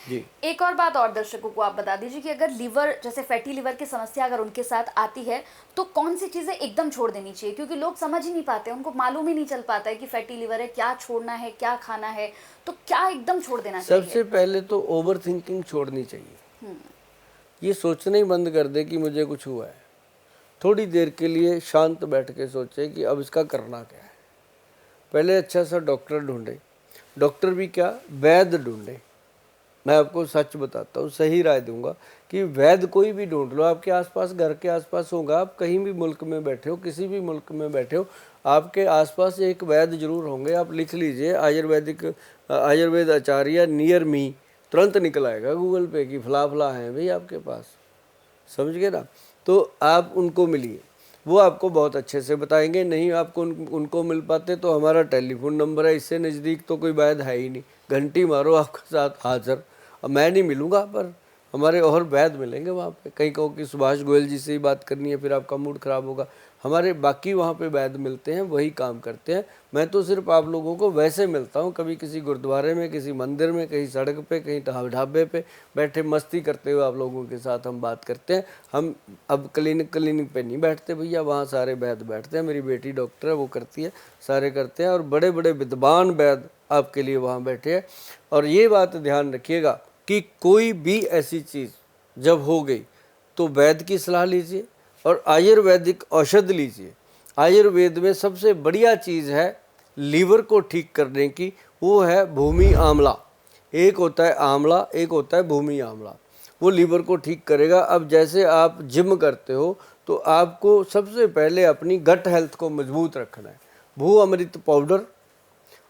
जी। एक और बात और दर्शकों को आप बता दीजिए कि अगर लीवर जैसे फैटी लीवर की समस्या अगर उनके साथ आती है तो कौन सी चीज़ें एकदम छोड़ देनी चाहिए? क्योंकि लोग समझ ही नहीं पाते, उनको मालूम ही नहीं चल पाता है कि फैटी लीवर है, क्या छोड़ना है, क्या खाना है, तो क्या एकदम छोड़ देना चाहिए? सबसे पहले तो ओवर थिंकिंग छोड़नी चाहिए। हुँ, ये सोचना ही बंद कर दे कि मुझे कुछ हुआ है। थोड़ी देर के लिए शांत बैठ के सोचे कि अब इसका करना क्या है। पहले अच्छा सा डॉक्टर ढूंढे, डॉक्टर भी क्या, वैद्य ढूंढे। मैं आपको सच बताता हूँ, सही राय दूंगा कि वैद्य कोई भी ढूंढ लो, आपके आसपास, घर के आसपास होगा। आप कहीं भी मुल्क में बैठे हो, किसी भी मुल्क में बैठे हो, आपके आसपास एक वैद्य जरूर होंगे। आप लिख लीजिए आयुर्वेद आचार्य नियर मी, तुरंत निकल आएगा गूगल पे कि फला फला है भाई आपके पास। समझ गए ना? तो आप उनको मिलिए, वो आपको बहुत अच्छे से बताएंगे। नहीं आपको उनको मिल पाते तो हमारा टेलीफोन नंबर है, इससे नज़दीक तो कोई वैद्य है ही नहीं। घंटी मारो, आपके साथ हाजिर। अब मैं नहीं मिलूँगा, पर हमारे और वैद्य मिलेंगे वहाँ पे। कहीं कहो कि सुभाष गोयल जी से ही बात करनी है, फिर आपका मूड ख़राब होगा। हमारे बाकी वहाँ पे वैद्य मिलते हैं, वही काम करते हैं। मैं तो सिर्फ आप लोगों को वैसे मिलता हूँ, कभी किसी गुरुद्वारे में, किसी मंदिर में, कहीं सड़क पे, कहीं ढाबे पे बैठे मस्ती करते हुए आप लोगों के साथ हम बात करते हैं। हम अब क्लिनिक पे नहीं बैठते भैया, वहाँ सारे वैद्य बैठते हैं। मेरी बेटी डॉक्टर है, वो करती है, सारे करते हैं। और बड़े बड़े विद्वान वैद्य आपके लिए वहाँ बैठे हैं। और ये बात ध्यान रखिएगा कि कोई भी ऐसी चीज़ जब हो गई तो वैद्य की सलाह लीजिए और आयुर्वेदिक औषध लीजिए। आयुर्वेद में सबसे बढ़िया चीज़ है लीवर को ठीक करने की, वो है भूमि आंवला। एक होता है आंवला, एक होता है भूमि आंवला। वो लीवर को ठीक करेगा। अब जैसे आप जिम करते हो तो आपको सबसे पहले अपनी गट हेल्थ को मजबूत रखना है। भू अमृत पाउडर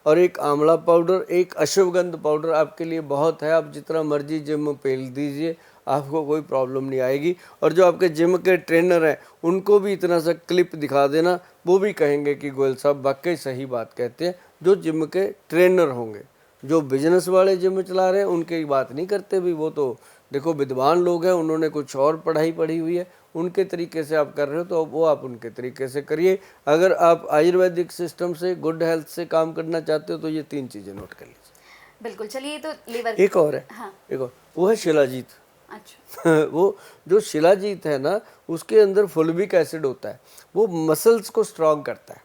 और एक आंवला पाउडर, एक अश्वगंध पाउडर आपके लिए बहुत है। आप जितना मर्जी जिम में पेल दीजिए, आपको कोई प्रॉब्लम नहीं आएगी। और जो आपके जिम के ट्रेनर हैं उनको भी इतना सा क्लिप दिखा देना, वो भी कहेंगे कि गोयल साहब वाकई सही बात कहते हैं। जो जिम के ट्रेनर होंगे, जो बिजनेस वाले जिम चला रहे हैं उनकी बात नहीं करते भी, वो तो देखो विद्वान लोग हैं, उन्होंने कुछ और पढ़ाई पढ़ी हुई है। उनके तरीके से आप कर रहे हो तो वो आप उनके तरीके से करिए। अगर आप आयुर्वेदिक सिस्टम से, गुड हेल्थ से काम करना चाहते हो तो ये 3 चीज़ें नोट कर लीजिए। बिल्कुल, चलिए ये तो लीवर एक और है, हाँ, एक और, वो है शिलाजीत। अच्छा। वो जो शिलाजीत है ना, उसके अंदर फुल्विक एसिड होता है, वो मसल्स को स्ट्रांग करता है।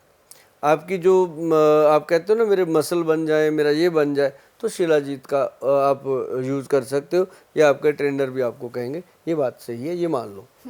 आपकी जो आप कहते हो ना मेरे मसल बन जाए, मेरा ये बन जाए, तो शिलाजीत का आप यूज़ कर सकते हो। या आपके ट्रेनर भी आपको कहेंगे ये बात सही है, ये मान लो।